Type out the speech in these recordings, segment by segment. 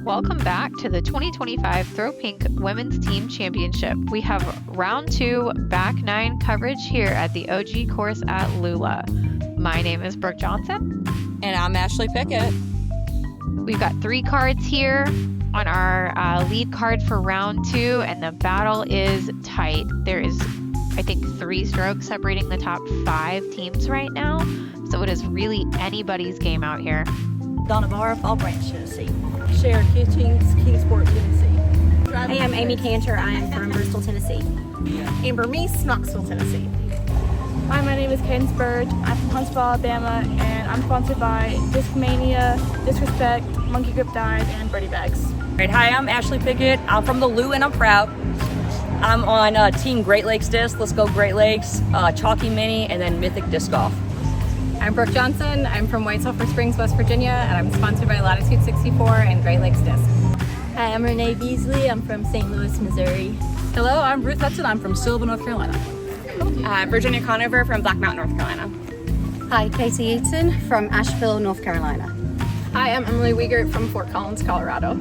Welcome back to the 2025 Throw Pink Women's Team Championship. We have round 2 back 9 coverage here at the OG course at Lula. My name is Brooke Johnson. And I'm Ashley Pickett. We've got 3 cards here on our lead card for round 2, and the battle is tight. There is, I think, 3 strokes separating the top 5 teams right now, so it is really anybody's game out here. Donna Barr, Fall Branch, Tennessee. Sharon Kitchings, Kingsport, Tennessee. I am Amy Cantor. I am from Bristol, Tennessee. Amber Meese, Knoxville, Tennessee. Hi, my name is Cadence Burge. I'm from Huntsville, Alabama, and I'm sponsored by Discmania, Disrespect, Monkey Grip Dive, and Birdie Bags. Right, hi, I'm Ashley Pickett. I'm from the Lou, and I'm proud. I'm on Team Great Lakes Disc. Let's go Great Lakes, Chalky Mini, and then Mythic Disc Golf. I'm Brooke Johnson. I'm from White Sulphur Springs, West Virginia, and I'm sponsored by Latitude 64 and Great Lakes Disc. Hi, I'm Renee Beasley. I'm from St. Louis, Missouri. Hello, I'm Ruth Hudson. I'm from Sylva, North Carolina. Virginia Conover from Black Mountain, North Carolina. Hi, Casey Eaton from Asheville, North Carolina. Hi, I'm Emily Weygandt from Fort Collins, Colorado.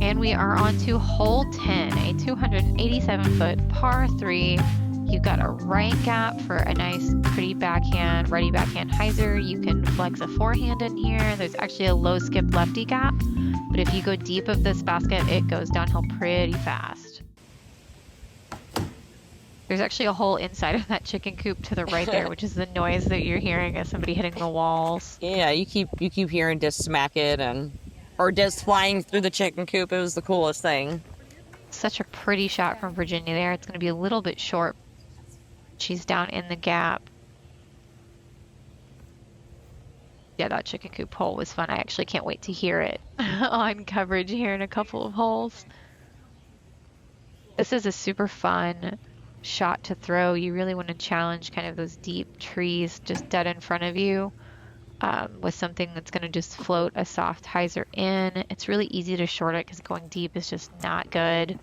And we are on to hole 10, a 287-foot par 3. You've got a right gap for a nice, pretty backhand, ready backhand hyzer. You can flex a forehand in here. There's actually a low skip lefty gap, but if you go deep of this basket, it goes downhill pretty fast. There's actually a hole inside of that chicken coop to the right there, which is the noise that you're hearing as somebody hitting the walls. Yeah, you keep hearing disc smack it or disc flying through the chicken coop. It was the coolest thing. Such a pretty shot from Virginia there. It's going to be a little bit short. She's down in the gap. Yeah, that chicken coop hole was fun. I actually can't wait to hear it on coverage here in a couple of holes. This is a super fun shot to throw. You really want to challenge kind of those deep trees just dead in front of you with something that's going to just float a soft hyzer in. It's really easy to short it because going deep is just not good.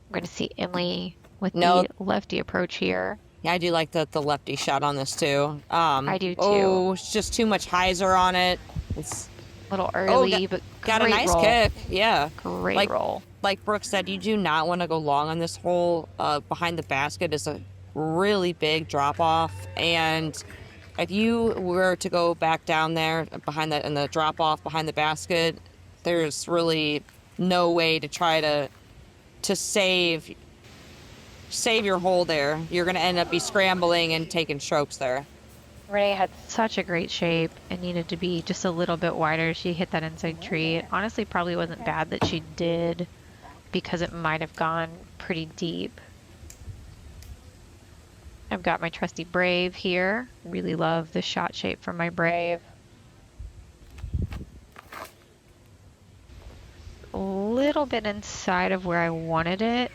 We're going to see Emily with the lefty approach here. Yeah, I do like the lefty shot on this too. I do too. Oh, it's just too much hyzer on it. It's a little early, but got a nice roll. kick. Yeah, Great roll. Like Brooke said, you do not want to go long on this hole. Behind the basket is a really big drop off, and if you were to go back down there behind that in the drop off behind the basket, there's really no way to try to save your hole there. You're going to end up be scrambling and taking strokes there. Renee had such a great shape and needed to be just a little bit wider. She hit that inside tree. It honestly probably wasn't bad that she did because it might have gone pretty deep. I've got my trusty Brave here. Really love the shot shape from my Brave. A little bit inside of where I wanted it,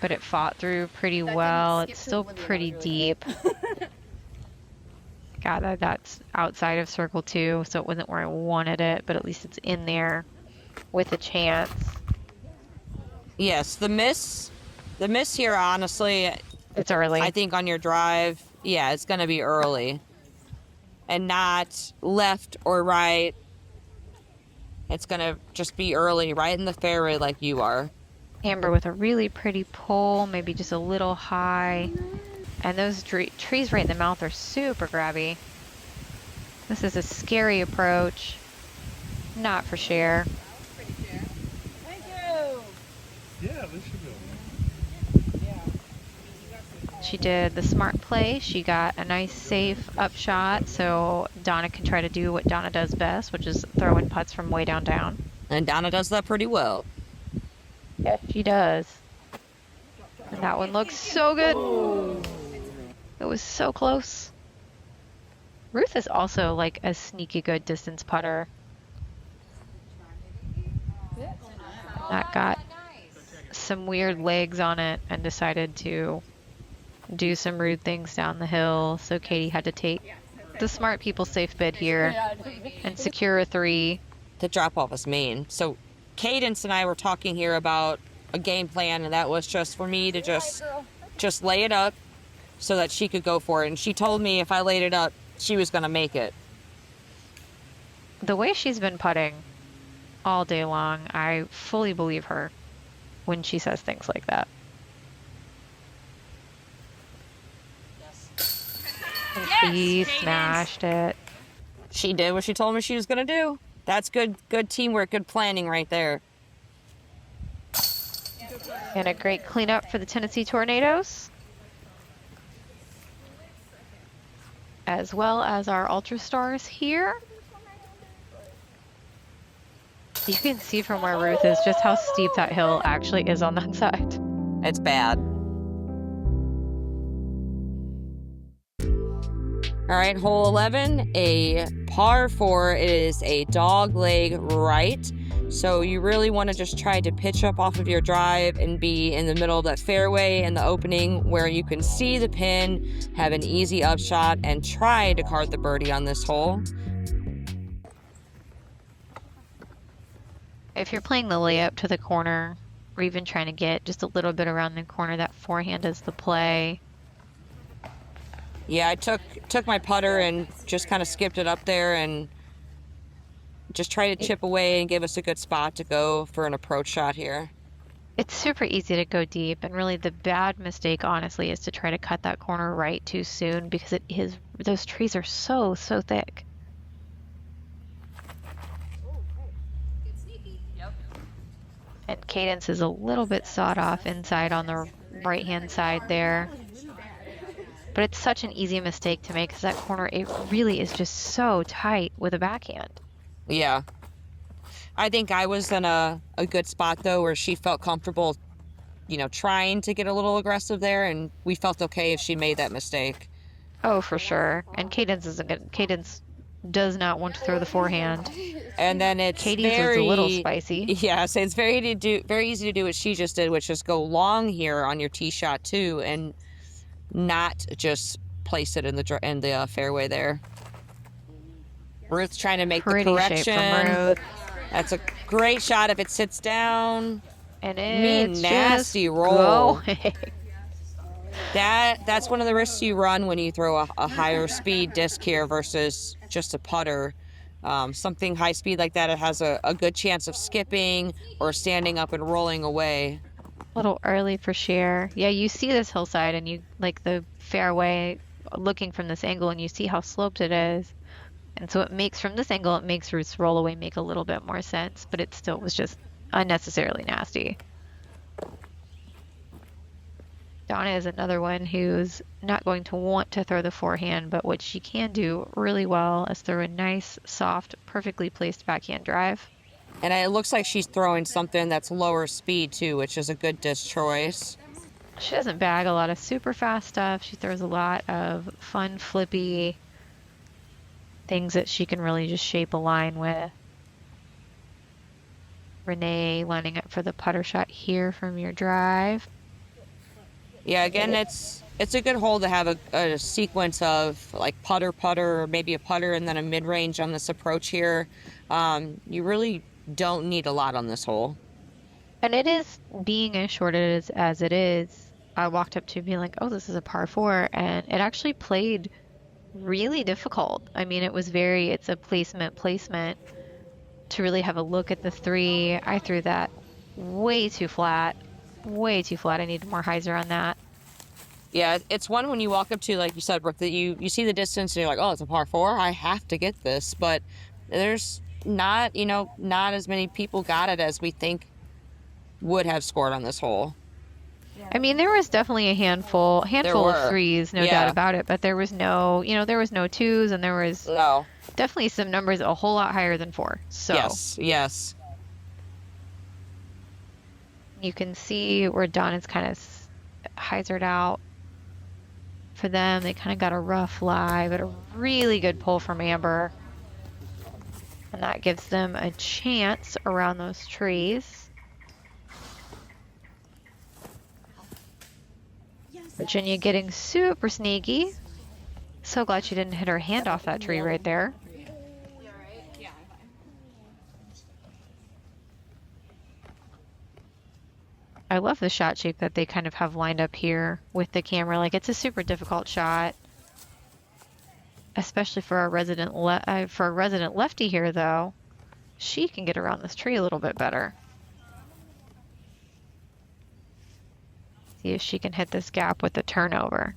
but it fought through pretty well. It's still pretty deep. Got that. That's outside of circle 2, so it wasn't where I wanted it, but at least it's in there with a chance. Yes, the miss here, honestly, it's early. I think on your drive, yeah, it's going to be early and not left or right. It's going to just be early, right in the fairway like you are. Amber with a really pretty pull, maybe just a little high. And those trees right in the mouth are super grabby. This is a scary approach. Not for Cher. Thank you. Yeah, this should go. She did the smart play. She got a nice safe upshot, so Donna can try to do what Donna does best, which is throwing putts from way down. And Donna does that pretty well. Yes, she does. And that one looks so good. It was so close. Ruth is also like a sneaky good distance putter. That got some weird legs on it and decided to do some rude things down the hill. So Katie had to take the smart people safe bid here and secure a 3. The drop off is mean. So Cadence and I were talking here about a game plan, and that was just for me to just lay it up so that she could go for it. And she told me if I laid it up, she was going to make it. The way she's been putting all day long. I fully believe her when she says things like that. And she smashed it. She did what she told me she was gonna do. That's good teamwork, good planning right there. And a great cleanup for the Tennessee Tornadoes. As well as our Ultra Stars here. You can see from where Ruth is just how steep that hill actually is on that side. It's bad. All right, hole 11, a par 4. It is a dog leg right. So you really want to just try to pitch up off of your drive and be in the middle of that fairway and the opening where you can see the pin, have an easy upshot, and try to card the birdie on this hole. If you're playing the layup to the corner, or even trying to get just a little bit around the corner, that forehand is the play. Yeah, I took my putter and just kind of skipped it up there and just try to chip away and give us a good spot to go for an approach shot here. It's super easy to go deep, and really the bad mistake, honestly, is to try to cut that corner right too soon because those trees are so thick. And Cadence is a little bit sawed off inside on the right-hand side there. But it's such an easy mistake to make because that corner, it really is just so tight with a backhand. Yeah. I think I was in a good spot, though, where she felt comfortable, trying to get a little aggressive there, and we felt okay if she made that mistake. Oh, for sure. And Cadence does not want to throw the forehand. And then it's Katie's was a little spicy. Yeah, so it's very easy to do what she just did, which is go long here on your tee shot too, and not just place it in the fairway there. Ruth's trying to make the correction. Shape from Ruth. That's a great shot if it sits down. And it's nasty roll. Going. That's one of the risks you run when you throw a higher speed disc here versus just a putter. Something high speed like that, it has a good chance of skipping or standing up and rolling away. A little early for Cher. Yeah, you see this hillside and you like the fairway looking from this angle and you see how sloped it is. And so from this angle, it makes Ruth's roll away make a little bit more sense, but it still was just unnecessarily nasty. Donna is another one who's not going to want to throw the forehand, but what she can do really well is throw a nice, soft, perfectly placed backhand drive. And it looks like she's throwing something that's lower speed too, which is a good disc choice. She doesn't bag a lot of super fast stuff. She throws a lot of fun, flippy things that she can really just shape a line with. Renee lining up for the putter shot here from your drive. Yeah, again, it's a good hole to have a sequence of like putter, or maybe a putter and then a mid-range on this approach here. You really don't need a lot on this hole. And it is, being as short as it is, I walked up to being like, oh, this is a par 4, and it actually played really difficult. I mean, it's a placement to really have a look at the 3. I threw that way too flat. I needed more hyzer on that. Yeah, it's one when you walk up to, like you said, Brooke, that you see the distance and you're like, oh, it's a par 4. I have to get this. But there's not as many people got it as we think would have scored on this hole. I mean, there was definitely a handful of 3s, no doubt about it. But there was no 2s, and there was definitely some numbers a whole lot higher than 4. So yes. You can see where Donna's kind of hyzered out for them. They kind of got a rough lie, but a really good pull from Amber. And that gives them a chance around those trees. Virginia getting super sneaky. So glad she didn't hit her hand off that tree right there. I love the shot shape that they kind of have lined up here with the camera. Like, it's a super difficult shot, especially for a resident lefty here, though. she can get around this tree a little bit better. See if she can hit this gap with the turnover.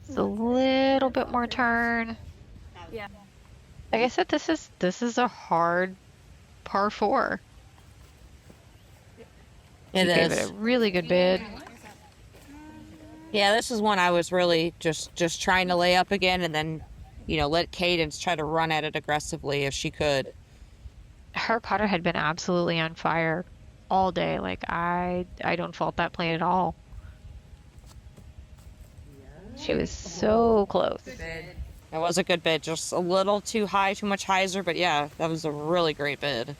It's a little bit more turn. Yeah. Like I said, this is a hard par 4. It She gave is. it a really good bid. Yeah, this is one I was really just trying to lay up again, and then, you know, let Cadence try to run at it aggressively if she could. Her putter had been absolutely on fire all day. Like I don't fault that play at all. She was so close. It was a good bid, just a little too high, too much hyzer, but yeah, that was a really great bid.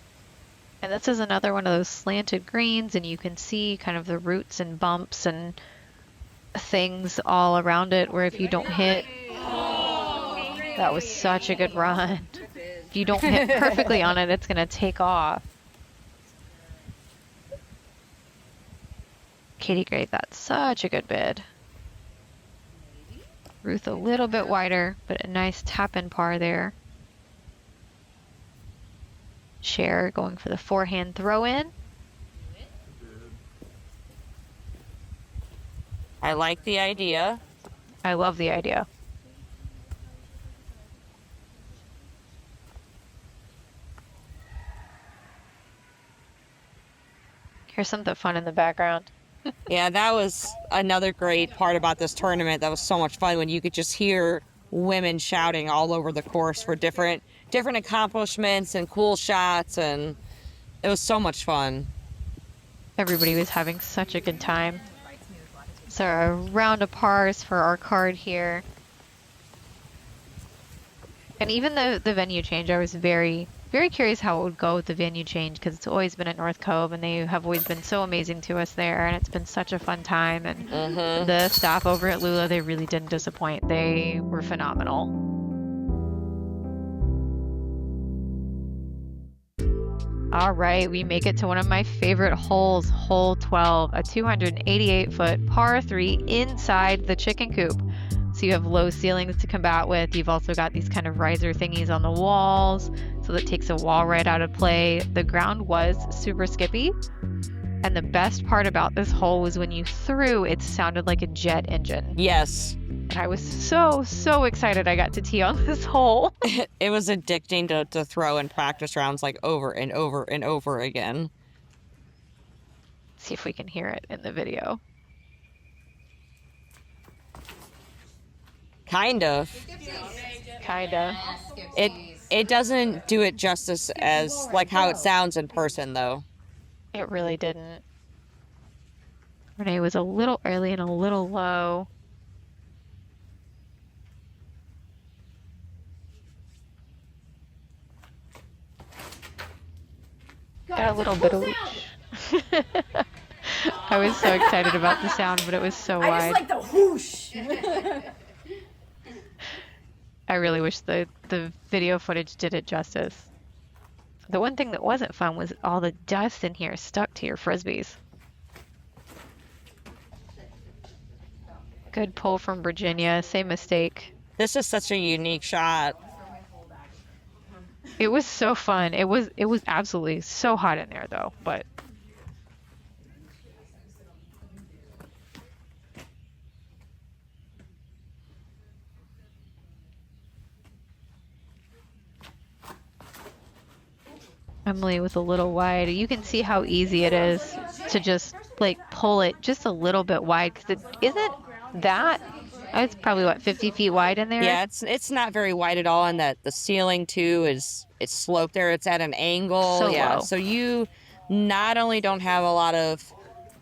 And this is another one of those slanted greens, and you can see kind of the roots and bumps and things all around it where if you don't hit, that was such a good run. If you don't hit perfectly on it, it's going to take off. Katie gave that such a good bid. Ruth a little bit wider, but a nice tap-in par there. Cher going for the forehand throw-in. I like the idea. I love the idea. Here's something fun in the background. Yeah, that was another great part about this tournament. That was so much fun when you could just hear women shouting all over the course for different accomplishments and cool shots, and it was so much fun. Everybody was having such a good time. So a round of pars for our card here. And even the venue change, I was very, very curious how it would go with the venue change, because it's always been at North Cove and they have always been so amazing to us there, and it's been such a fun time. And the staff over at Lula, they really didn't disappoint. They were phenomenal. All right, we make it to one of my favorite holes, hole 12, a 288-foot par 3 inside the chicken coop. So you have low ceilings to combat with. You've also got these kind of riser thingies on the walls, so that takes a wall right out of play. The ground was super skippy, and the best part about this hole was when you threw, it sounded like a jet engine. Yes. And I was so excited I got to tee on this hole. It was addicting to throw in practice rounds like over and over and over again. See if we can hear it in the video. Kind of. Kinda. It doesn't do it justice as like how it sounds in person though. It really didn't. Renee was a little early and a little low. Got a little bit of whoosh. I was so excited about the sound, but it was so wide. I just like the whoosh. I really wish the video footage did it justice. The one thing that wasn't fun was all the dust in here stuck to your frisbees. Good pull from Virginia. Same mistake. This is such a unique shot. It was so fun. It was absolutely so hot in there though, but Emily was a little wide. You can see how easy it is to just like pull it just a little bit wide, because it isn't that. It's probably what, 50 feet wide in there. Yeah, it's not very wide at all, and that the ceiling too it's sloped there. It's at an angle. So yeah, low. so you not only don't have a lot of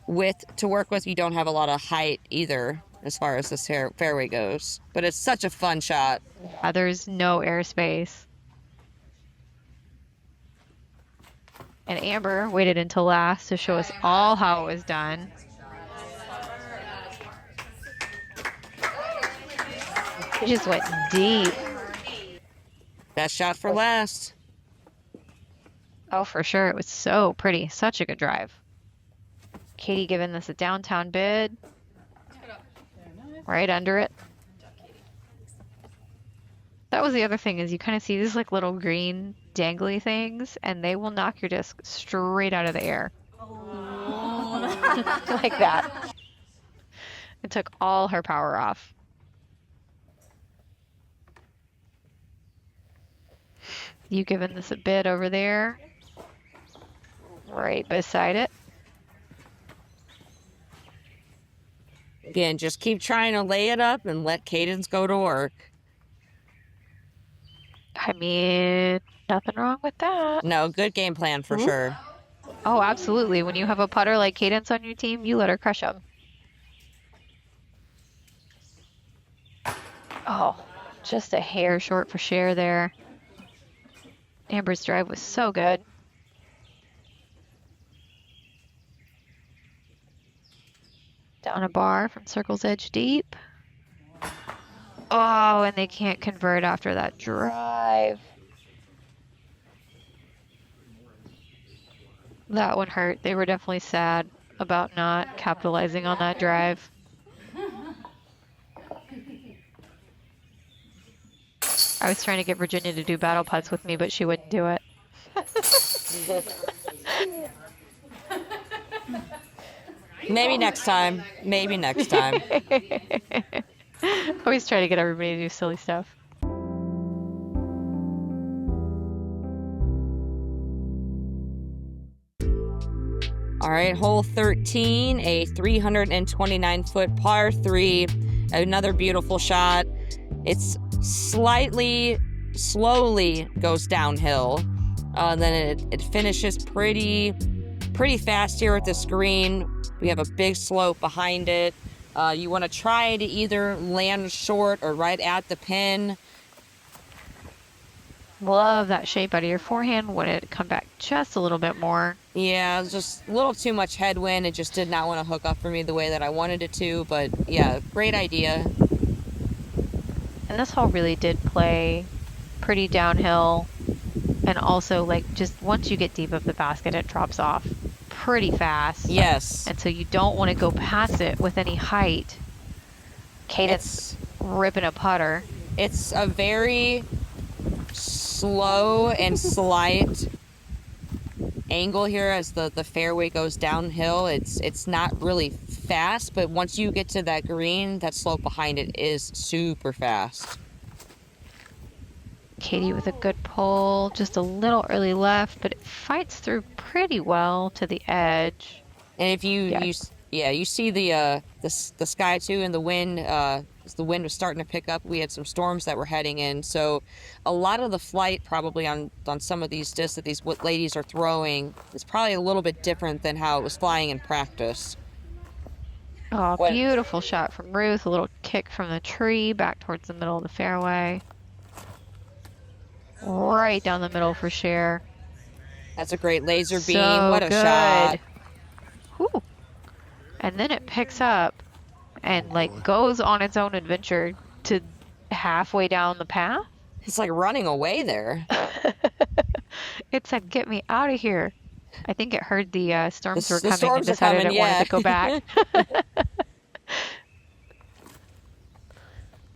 width to work with, you don't have a lot of height either as far as this fairway goes. But it's such a fun shot. There's no airspace. And Amber waited until last to show us all how it was done. It just went deep. Best shot for last. Oh, for sure. It was so pretty. Such a good drive. Katie giving this a downtown bid. Right under it. That was the other thing is you kind of see these like little green dangly things and they will knock your disc straight out of the air. Like that. It took all her power off. You giving this a bid over there? Right beside it. Again, just keep trying to lay it up and let Cadence go to work. I mean, nothing wrong with that. No, good game plan for sure. Oh, absolutely. When you have a putter like Cadence on your team, you let her crush them. Oh, just a hair short for share there. Amber's drive was so good. Down a bar from Circle's Edge deep. Oh, and they can't convert after that drive. That one hurt. They were definitely sad about not capitalizing on that drive. I was trying to get Virginia to do battle putts with me, but she wouldn't do it. Maybe next time. Maybe next time. Always try to get everybody to do silly stuff. All right, hole 13, a 329-foot par 3. Another beautiful shot. It's slowly goes downhill. Then it finishes pretty fast here at this green. We have a big slope behind it. You want to try to either land short or right at the pin. Love that shape out of your forehand. Wanted to come back just a little bit more. Yeah, it was just a little too much headwind. It just did not want to hook up for me the way that I wanted it to. But yeah, great idea. And this hole really did play pretty downhill. And also, like, just once you get deep of the basket, it drops off pretty fast. Yes. And so you don't want to go past it with any height. Cadence ripping a putter. It's a very slow and slight angle here as the fairway goes downhill. It's not really fast, but once you get to that green, that slope behind it is super fast. Katie with a good pull, just a little early left, but it fights through pretty well to the edge. And if you see the sky too, and the wind. As the wind was starting to pick up, we had some storms that were heading in. So a lot of the flight probably on some of these discs that these ladies are throwing is probably a little bit different than how it was flying in practice. Oh, beautiful shot from Ruth. A little kick from the tree back towards the middle of the fairway. Right down the middle for share. That's a great laser beam. So what a shot. Whew. And then it picks up and like goes on its own adventure to halfway down the path. It's like running away there. It said, "Get me out of here." I think it heard the storms were coming storms and decided it wanted to go back.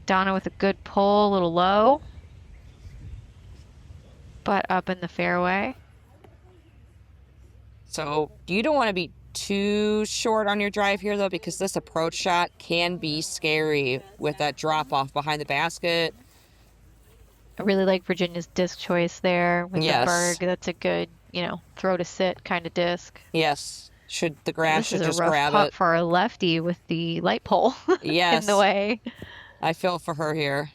Donna with a good pull, a little low, but up in the fairway. So you don't want to be too short on your drive here, though, because this approach shot can be scary with that drop off behind the basket. I really like Virginia's disc choice there with the Berg. That's a good, throw to sit kind of disc. Yes. The grass should just grab it. This is a rough putt for a lefty with the light pole yes. in the way. I feel for her here.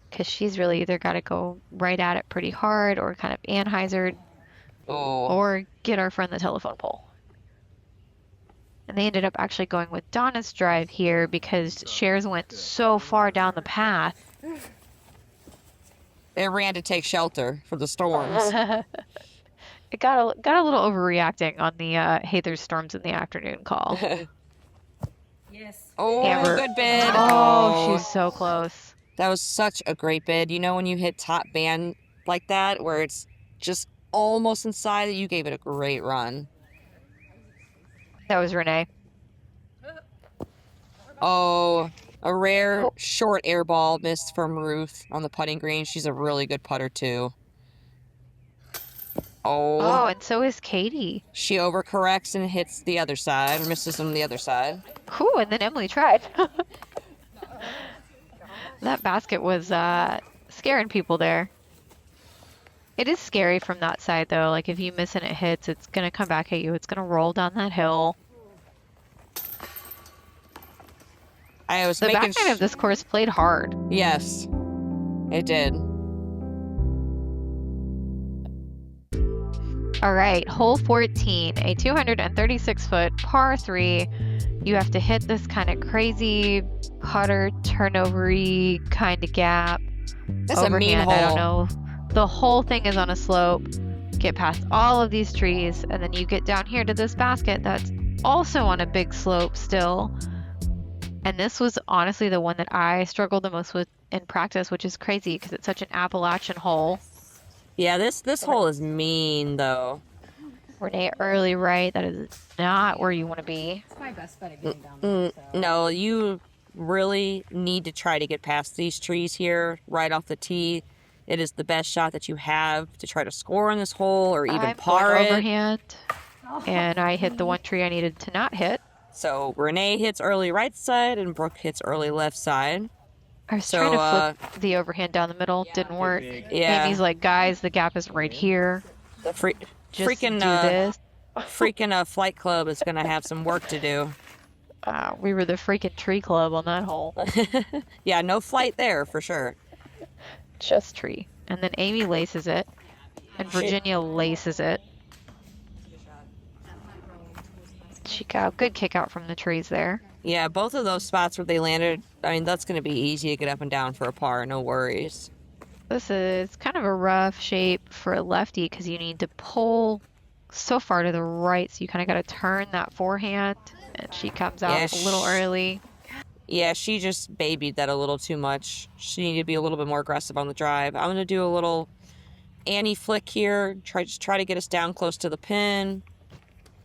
Because she's really either got to go right at it pretty hard or kind of Anheuser or get our friend the telephone pole. And they ended up actually going with Donna's drive here because Shares went so far down the path. It ran to take shelter from the storms. It got a little overreacting on the hey, there's storms in the afternoon call. Yes. Oh, Amber. good bid. Oh, she's so close. That was such a great bid. You know when you hit top band like that, where it's just almost inside, you gave it a great run. That was Renee. Oh, a rare short air ball missed from Ruth on the putting green. She's a really good putter too. Oh, and so is Katie. She overcorrects and hits the other side, or misses on the other side. Cool, and then Emily tried. That basket was scaring people there. It is scary from that side, though. Like, if you miss and it hits, it's going to come back at you. It's going to roll down that hill. I was The making back end of this course played hard. Yes, it did. All right, hole 14, a 236-foot par 3. You have to hit this kind of crazy putter turnover-y kind of gap. That's a mean hole. I don't know. The whole thing is on a slope. Get past all of these trees, and then you get down here to this basket that's also on a big slope still. And this was honestly the one that I struggled the most with in practice, which is crazy because it's such an Appalachian hole. Yeah, this hole is mean, though. Renee early right. That is not where you want to be. It's my best bet at getting down there. So. No, you really need to try to get past these trees here right off the tee. It is the best shot that you have to try to score on this hole or even par it. Overhand, and I hit the one tree I needed to not hit. So Renee hits early right side and Brooke hits early left side. I was trying to flip the overhand down the middle. Didn't work. Yeah. Amy's like, guys, the gap is right here. The Just freaking do this. freaking flight club is gonna have some work to do. We were the freaking tree club on that hole. Yeah, no flight there for sure. Just tree. And then Amy laces it, and Virginia laces it. She got a good kick out from the trees there. Yeah, both of those spots where they landed, I mean, that's going to be easy to get up and down for a par, no worries. This is kind of a rough shape for a lefty because you need to pull so far to the right, so you kind of got to turn that forehand, and she comes out a little early. Yeah, she just babied that a little too much. She needed to be a little bit more aggressive on the drive. I'm going to do a little Annie flick here, try to get us down close to the pin.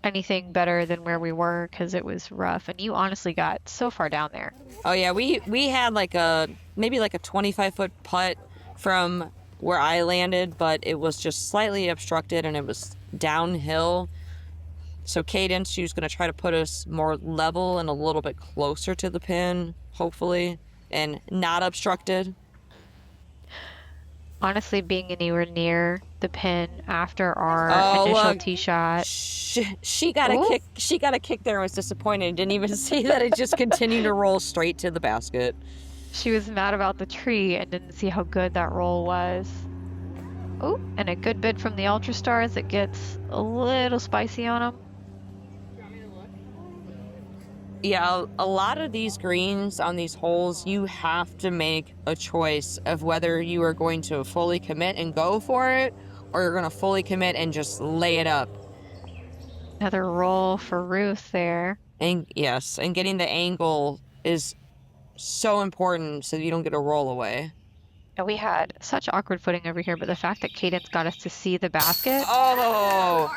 Anything better than where we were because it was rough, and you honestly got so far down there. Oh yeah, we had maybe like a 25-foot putt from where I landed, but it was just slightly obstructed and it was downhill. So Cadence, she was going to try to put us more level and a little bit closer to the pin, hopefully, and not obstructed. Honestly, being anywhere near the pin after our initial tee shot. She got a kick. She got a kick there and was disappointed. Didn't even see that it just continued to roll straight to the basket. She was mad about the tree and didn't see how good that roll was. Oh, and a good bid from the Ultra Stars. It gets a little spicy on them. Yeah, a lot of these greens on these holes, you have to make a choice of whether you are going to fully commit and go for it, or you're going to fully commit and just lay it up. Another roll for Ruth there. And yes, and getting the angle is so important so you don't get a roll away. And we had such awkward footing over here, but the fact that Cadence got us to see the basket. Oh!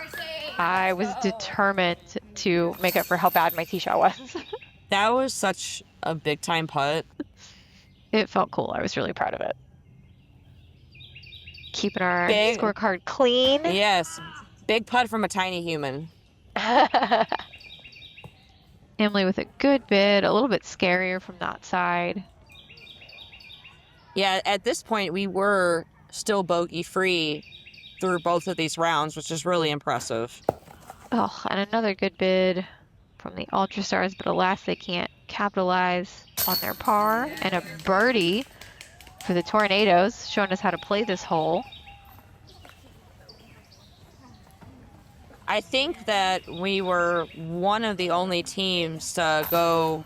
I was determined to make up for how bad my tee shot was. That was such a big time putt. It felt cool. I was really proud of it. Keeping our scorecard clean. Yes. Big putt from a tiny human. Emily with a good bid, a little bit scarier from that side. Yeah, at this point we were still bogey free through both of these rounds, which is really impressive. Oh, and another good bid from the Ultra Stars, but alas, they can't capitalize on their par. And a birdie for the Tornadoes, showing us how to play this hole. I think that we were one of the only teams to go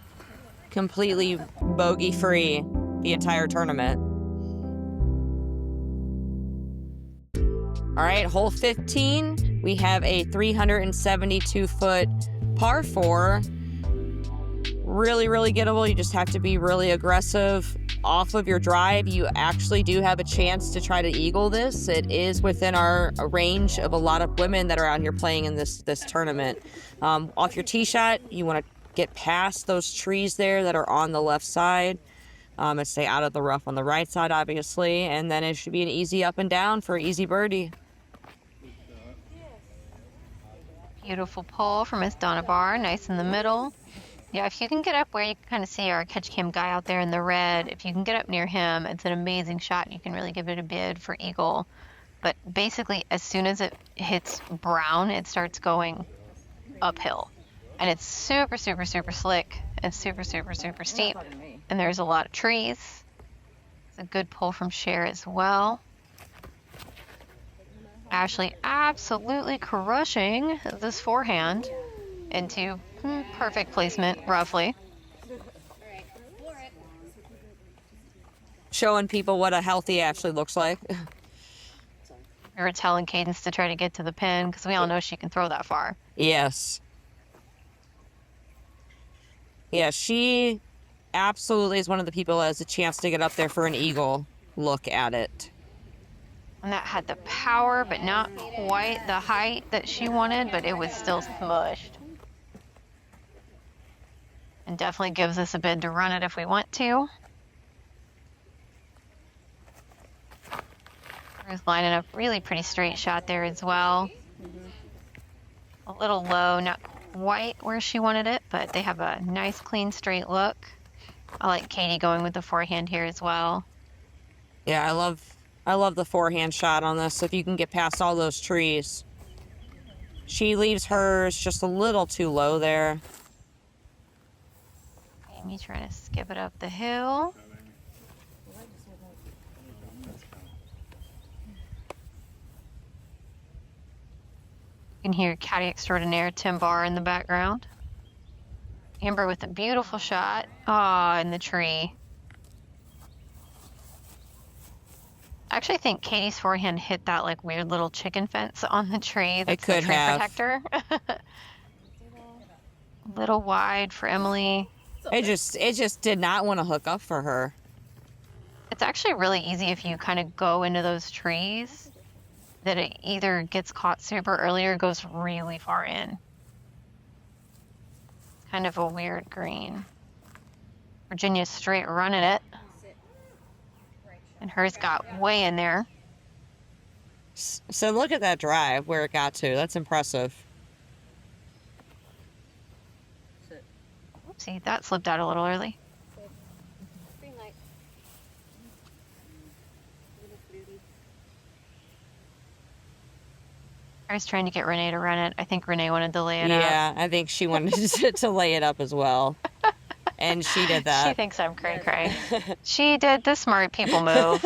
completely bogey-free the entire tournament. All right, hole 15, we have a 372-foot par 4. Really, really gettable. You just have to be really aggressive. off of your drive, you actually do have a chance to try to eagle this. It is within our range of a lot of women that are out here playing in this tournament. Off your tee shot, you want to get past those trees there that are on the left side, and stay out of the rough on the right side, obviously, and then it should be an easy up and down for an easy birdie. Beautiful pull from Miss Donna Barr, nice in the middle. Yeah, if you can get up where you can kind of see our catch cam guy out there in the red, if you can get up near him, it's an amazing shot. You can really give it a bid for eagle. But basically, as soon as it hits brown, it starts going uphill. And it's super, super, super slick and super, super, super steep. And there's a lot of trees. It's a good pull from Cher as well. Ashley absolutely crushing this forehand into perfect placement, roughly. Showing people what a healthy Ashley looks like. We were telling Cadence to try to get to the pin because we all know she can throw that far. Yes. Yeah, she absolutely is one of the people that has a chance to get up there for an eagle look at it. And that had the power, but not quite the height that she wanted, but it was still smushed. And definitely gives us a bid to run it if we want to. Ruth lining up really pretty straight shot there as well. A little low, not quite where she wanted it, but they have a nice clean straight look. I like Katie going with the forehand here as well. Yeah, I love the forehand shot on this. If you can get past all those trees. She leaves hers just a little too low there. Amy trying to skip it up the hill. You can hear caddy extraordinaire Tim Barr in the background. Amber with a beautiful shot. Ah, in the tree. I actually think Katie's forehand hit that like weird little chicken fence on the tree. That's It could the tree have. protector. A little wide for Emily. It just did not want to hook up for her. It's actually really easy if you kind of go into those trees that it either gets caught super early or goes really far in. It's kind of a weird green. Virginia's straight running it. And hers got way in there. So look at that drive where it got to. That's impressive. Oopsie, that slipped out a little early. I was trying to get Renee to run it. I think Renee wanted to lay it up. Yeah, I think she wanted to lay it up as well. And she did that. She thinks I'm cray-cray. She did the smart people move.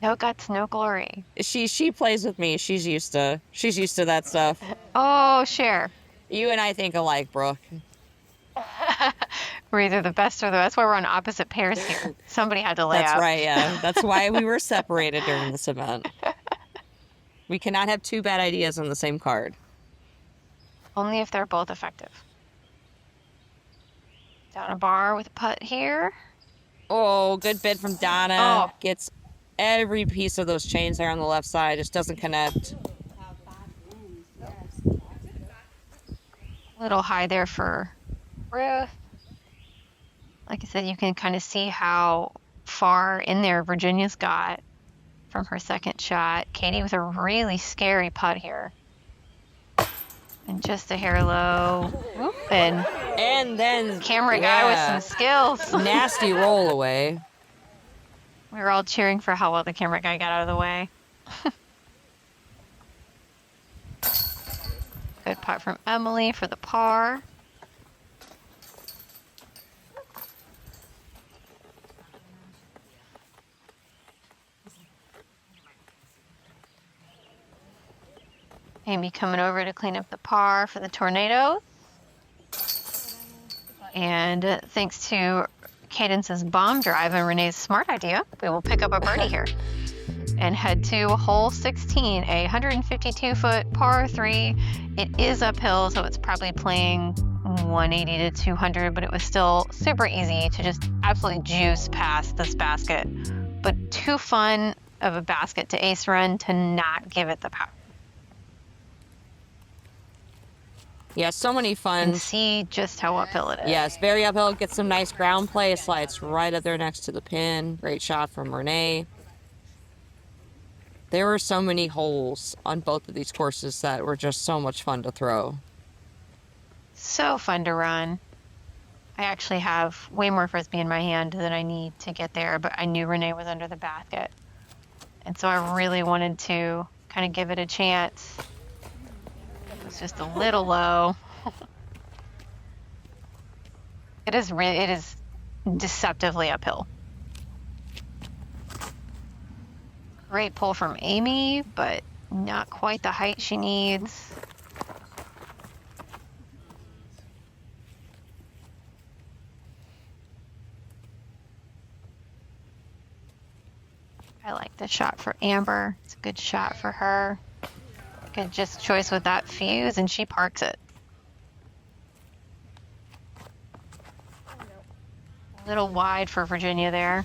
No guts, no glory. She plays with me. She's used to that stuff. Oh, Cher. You and I think alike, Brooke. We're either the best or that's why we're on opposite pairs here. Somebody had to lay That's out. right, yeah. That's why we were separated during this event. We cannot have two bad ideas on the same card. Only if they're both effective. Down a bar with a putt here. Oh, good bid from Donna. Oh. Gets every piece of those chains there on the left side. Just doesn't connect. Little high there for Ruth. Like I said, you can kind of see how far in there Virginia's got from her second shot. Katie with a really scary putt here. And just a hair low. Whoop, And then camera guy with some skills. Nasty roll away. We were all cheering for how well the camera guy got out of the way. Good putt from Emily for the par. Amy coming over to clean up the par for the tornado. And thanks to Cadence's bomb drive and Renee's smart idea, we will pick up a birdie here and head to hole 16, a 152-foot par 3. It is uphill, so it's probably playing 180 to 200, but it was still super easy to just absolutely juice past this basket. But too fun of a basket to ace run to not give it the power. Yeah, so many fun. And see just how uphill it is. Yes, very uphill. Gets some nice ground play. Slides right up there next to the pin. Great shot from Renee. There were so many holes on both of these courses that were just so much fun to throw. So fun to run. I actually have way more frisbee in my hand than I need to get there, but I knew Renee was under the basket. And so I really wanted to kind of give it a chance. It was just a little low. It is deceptively uphill. Great pull from Amy, but not quite the height she needs. I like the shot for Amber. It's a good shot for her. Good just choice with that fuse, and she parks it. A little wide for Virginia there.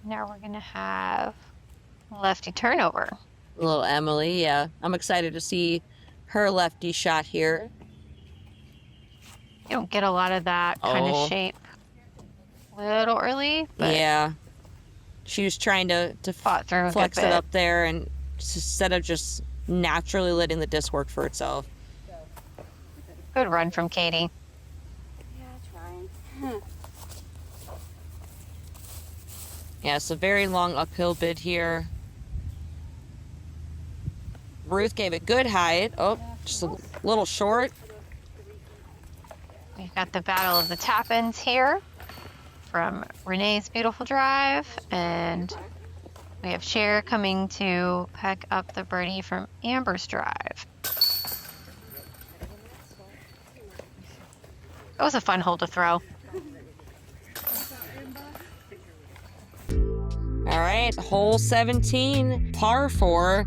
Now we're gonna have lefty turnover. Little Emily, yeah. I'm excited to see her lefty shot here. You don't get a lot of that kind of shape. A little early, but yeah. She was trying to fought through flex it up there, and instead of just naturally letting the disc work for itself. Good run from Katie. Yeah, it's a very long uphill bid here. Ruth gave it good height. Oh, just a little short. We've got the battle of the tap-ins here from Renee's beautiful drive, and we have Cher coming to pick up the birdie from Amber's drive. That was a fun hole to throw. All right, hole 17, par 4.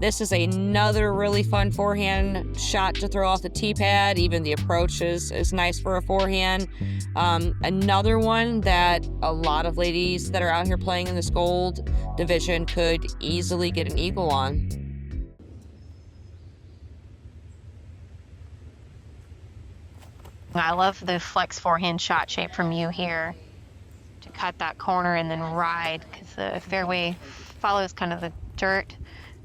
This is another really fun forehand shot to throw off the tee pad. Even the approach is nice for a forehand. Another one that a lot of ladies that are out here playing in this gold division could easily get an eagle on. I love the flex forehand shot shape from you here to cut that corner and then ride, because the fairway follows kind of the dirt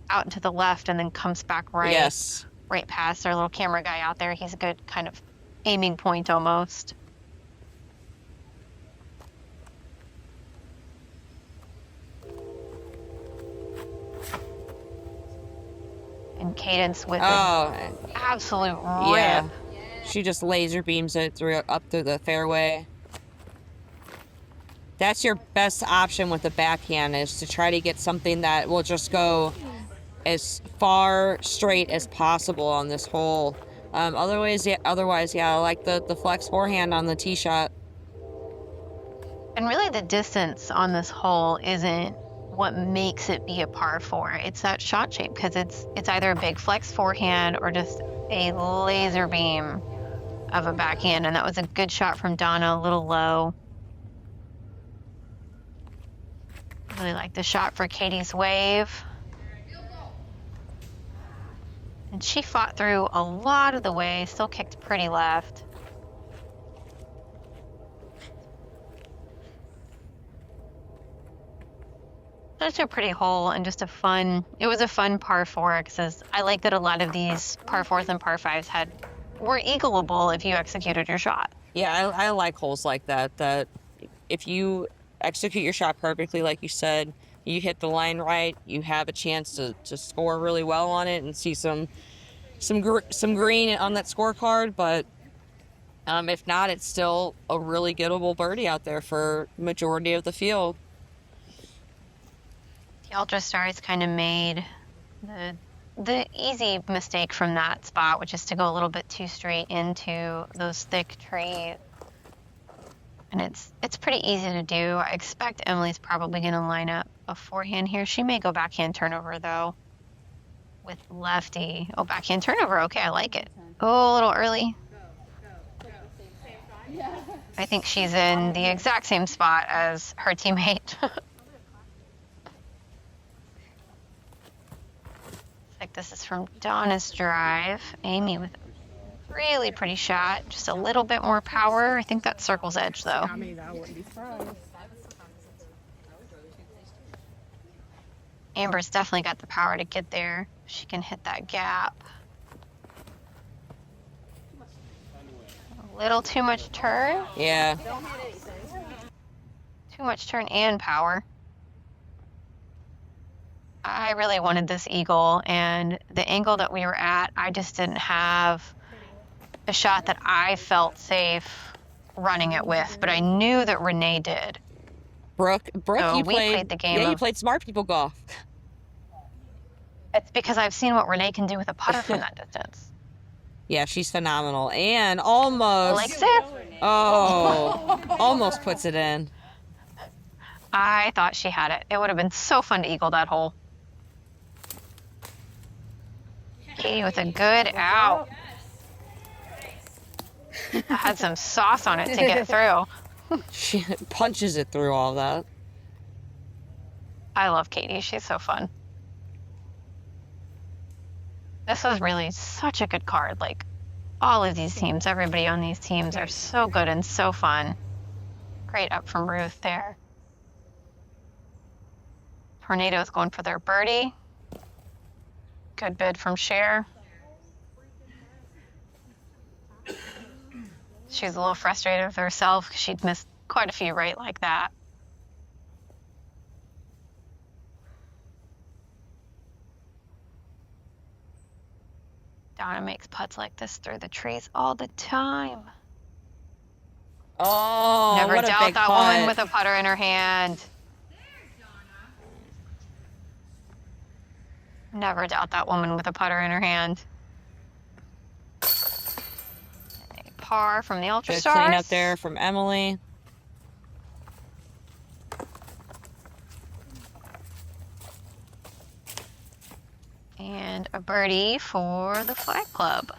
out and to the left and then comes back right. Yes. Right past our little camera guy out there. He's a good kind of aiming point almost. And Cadence with an absolute rip. Yeah. She just laser beams it up through the fairway. That's your best option with the backhand, is to try to get something that will just go as far straight as possible on this hole. Otherwise, I like the flex forehand on the tee shot. And really the distance on this hole isn't what makes it be a par 4. It's that shot shape, because it's either a big flex forehand or just a laser beam of a backhand. And that was a good shot from Donna, a little low. Really like the shot for Katie's wave. And she fought through a lot of the way, still kicked pretty left. Such a pretty hole, and just it was a fun par 4, because I like that a lot of these par 4s and par 5s were eagleable if you executed your shot. Yeah, I like holes like that, that if you execute your shot perfectly, like you said, you hit the line right, you have a chance to score really well on it and see some green on that scorecard. But if not, it's still a really gettable birdie out there for majority of the field. The Ultra Stars kind of made the easy mistake from that spot, which is to go a little bit too straight into those thick trees. And it's pretty easy to do. I expect Emily's probably going to line up a forehand here. She may go backhand turnover, though, with lefty. Oh, backhand turnover. Okay, I like it. Oh, a little early. I think she's in the exact same spot as her teammate. Like this is from Donna's drive. Amy with a really pretty shot. Just a little bit more power. I think that's circle's edge, though. I mean, I wouldn't be surprised. Amber's definitely got the power to get there. She can hit that gap. A little too much turn. Yeah. Too much turn and power. I really wanted this eagle, and the angle that we were at, I just didn't have a shot that I felt safe running it with, but I knew that Renee did. Brooke, So you we played the game Yeah, you of- played smart people golf. It's because I've seen what Renee can do with a putter from that distance. Yeah, she's phenomenal. And almost. Like this. Oh, almost puts it in. I thought she had it. It would have been so fun to eagle that hole. Katie with a good out. That had some sauce on it to get through. She punches it through all that. I love Katie. She's so fun. This was really such a good card. Like, all of these teams, everybody on these teams are so good and so fun. Great up from Ruth there. Tornado's going for their birdie. Good bid from Cher. She's a little frustrated with herself because she'd missed quite a few right like that. Donna makes putts like this through the trees all the time. Oh, Never what a doubt big that putt. woman with a putter in her hand. Never doubt that woman with a putter in her hand. A par from the Ultra Good Stars. clean up there from Emily. And a birdie for the Flag Club.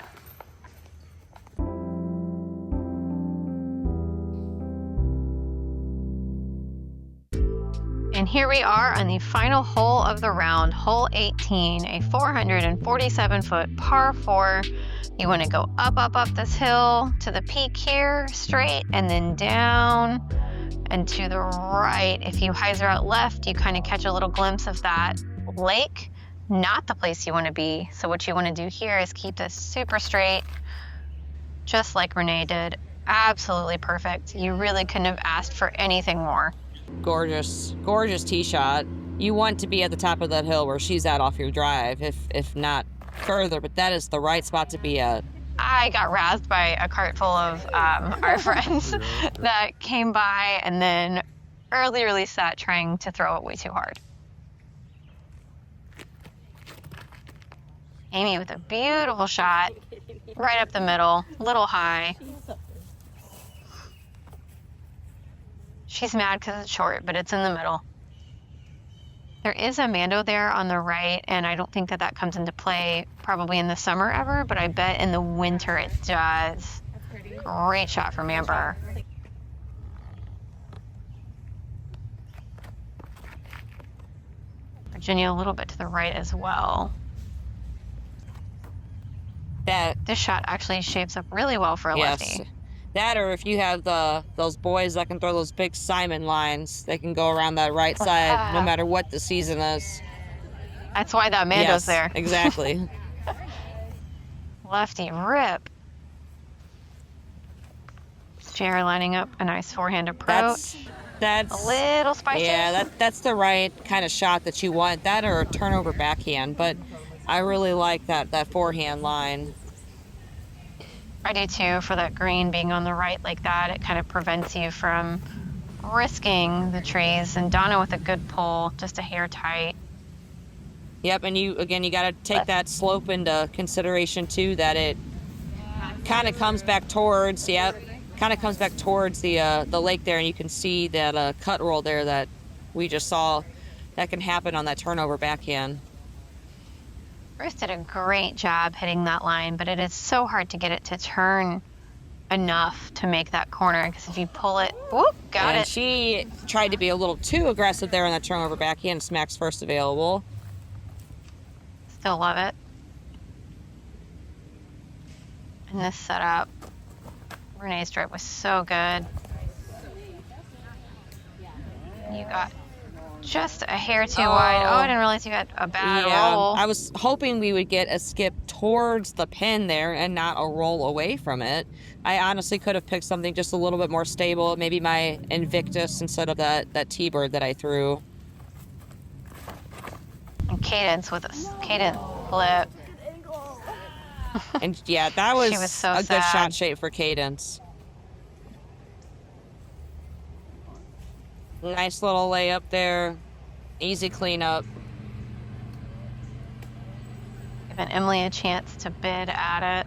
And here we are on the final hole of the round, hole 18, a 447-foot par 4. You want to go up this hill to the peak here, straight, and then down and to the right. If you hyzer out left, you kind of catch a little glimpse of that lake. Not the place you want to be. So what you want to do here is keep this super straight, just like Renee did. Absolutely perfect. You really couldn't have asked for anything more. Gorgeous, gorgeous tee shot. You want to be at the top of that hill where she's at off your drive, if not further, but that is the right spot to be at. I got razzed by a cart full of our friends that came by and then early set trying to throw it way too hard. Amy with a beautiful shot, right up the middle, little high. She's mad because it's short, but it's in the middle. There is a Mando there on the right, and I don't think that comes into play probably in the summer ever, but I bet in the winter it does. Great shot from Amber. Virginia a little bit to the right as well. This shot actually shapes up really well for a lefty. That, or if you have those boys that can throw those big Simon lines, they can go around that right side no matter what the season is. That's why that Mando's there. Exactly. Lefty rip. Cher lining up a nice forehand approach. That's a little spicy. Yeah, that's the right kind of shot that you want. That or a turnover backhand, but I really like that forehand line. I do too, for that green being on the right like that. It kind of prevents you from risking the trees. And Donna with a good pull, just a hair tight. Yep, and you got to take that slope into consideration too, that it kind of comes back towards, kind of comes back towards the lake there, and you can see that cut roll there that we just saw. That can happen on that turnover backhand. Bruce did a great job hitting that line, but it is so hard to get it to turn enough to make that corner, because if you pull it, whoop, got And it. she tried to be a little too aggressive there on that turnover backhand. Smack's first available. Still love it. And this setup, Renee's drive was so good. You got just a hair too wide. Oh, I didn't realize you had a bad roll. I was hoping we would get a skip towards the pin there and not a roll away from it. I honestly could have picked something just a little bit more stable, maybe my Invictus instead of that T-bird that I threw. And Cadence with a Cadence flip. And yeah, that was, She was so a good sad. shot shape for Cadence. Nice little layup there. Easy cleanup. Giving Emily a chance to bid at it.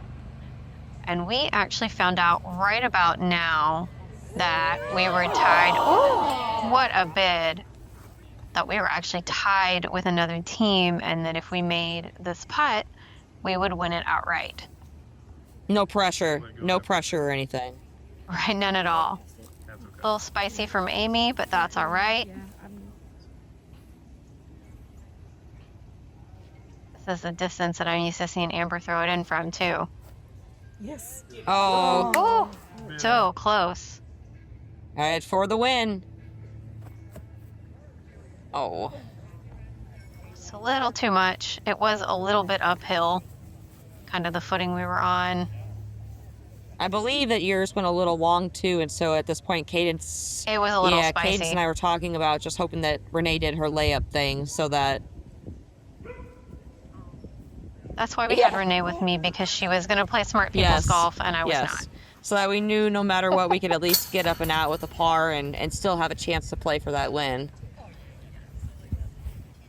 And we actually found out right about now that we were tied. Ooh, what a bid. That we were actually tied with another team, and that if we made this putt, we would win it outright. No pressure. No pressure or anything. Right, none at all. That's okay. A little spicy from Amy, but that's all right. This is the distance that I'm used to seeing Amber throw it in from, too. Yes. Oh. Oh, so close. All right, for the win. Oh. It's a little too much. It was a little bit uphill, kind of the footing we were on. I believe that yours went a little long too, and so at this point, Cadence. It was a little spicy. Cadence and I were talking about just hoping that Renee did her layup thing, so that. That's why we had Renee with me, because she was going to play smart people's Yes. golf, and I was not. So that we knew no matter what, we could at least get up and out with a par and still have a chance to play for that win.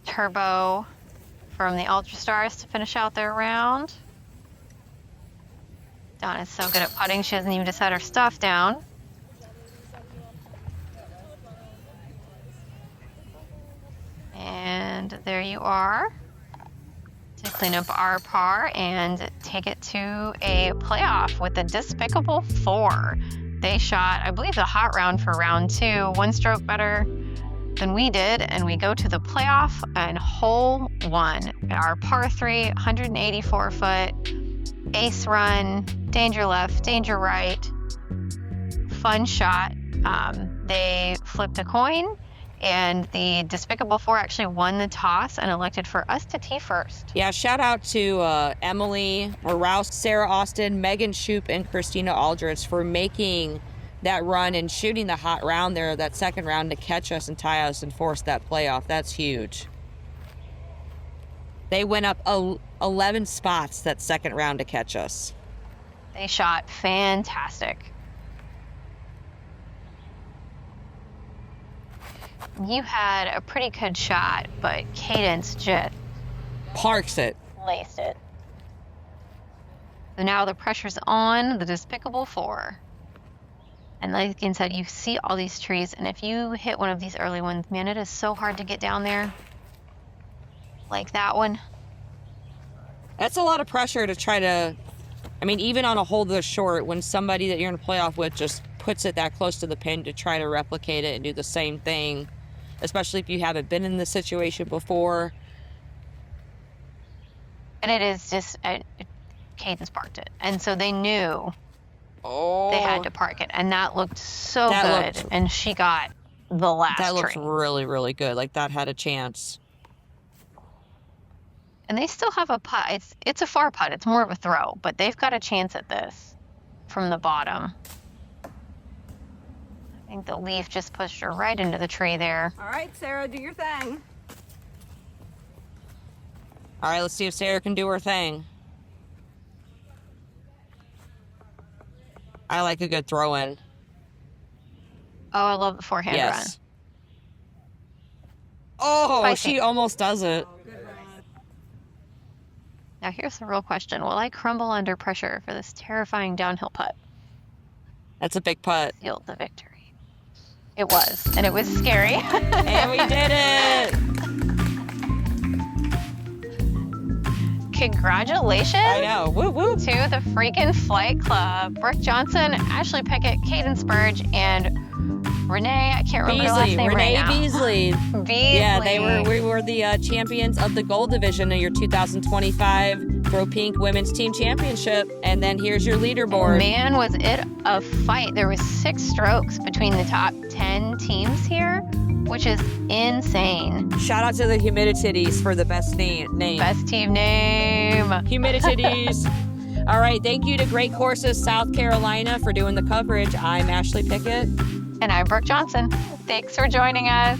Turbo from the Ultra Stars to finish out their round. Dawn is so good at putting, she hasn't even just had her stuff down. And there you are to clean up our par and take it to a playoff with the Despicable Four. They shot, I believe, the hot round for round 2, one stroke better than we did, and we go to the playoff and hole 1. Our par 3, 184 foot, ace run, danger left, danger right, fun shot. They flipped a coin, and the Despicable Four actually won the toss and elected for us to tee first. Yeah, shout out to Emily, Rouse, Sarah Austin, Megan Shoup, and Christina Aldridge for making that run and shooting the hot round there, that second round, to catch us and tie us and force that playoff. That's huge. They went up 11 spots that second round to catch us. They shot fantastic. You had a pretty good shot, but Cadence just Parks it. laced it. So now the pressure's on the Despicable Four. And like I said, you see all these trees, and if you hit one of these early ones, man, it is so hard to get down there. Like that one. That's a lot of pressure to try to, I mean, even on a hole this short, when somebody that you're in a playoff with just puts it that close to the pin to try to replicate it and do the same thing, especially if you haven't been in this situation before. And it is just, Cadence parked it. And so they knew Oh, they had to park it. And that looked so That good. looked- And she got the last that looks tree. really, really good. Like that had a chance. And they still have a putt. It's a far putt. It's more of a throw. But they've got a chance at this from the bottom. I think the leaf just pushed her right into the tree there. All right, Sarah, do your thing. All right, let's see if Sarah can do her thing. I like a good throw in. Oh, I love the forehand run. Yes. Oh, Spicy. she almost does it. Now here's the real question. Will I crumble under pressure for this terrifying downhill putt? That's a big putt. Sealed the victory. It was, and it was scary. And we did it! Congratulations. I know. Woo woo. To the freaking Flight Club. Brooke Johnson, Ashley Pickett, Caden Spurge, and Renee. I can't remember her last name Renee right now. Beasley. Beasley. Yeah, we were the champions of the gold division of your 2025 Throw Pink Women's Team Championship. And then here's your leaderboard. Man, was it a fight. There was 6 strokes between the top 10 teams here, which is insane. Shout out to the Humidititties for the best name. Best team name. Humidititties. All right, thank you to Great Courses South Carolina for doing the coverage. I'm Ashley Pickett. And I'm Brooke Johnson. Thanks for joining us.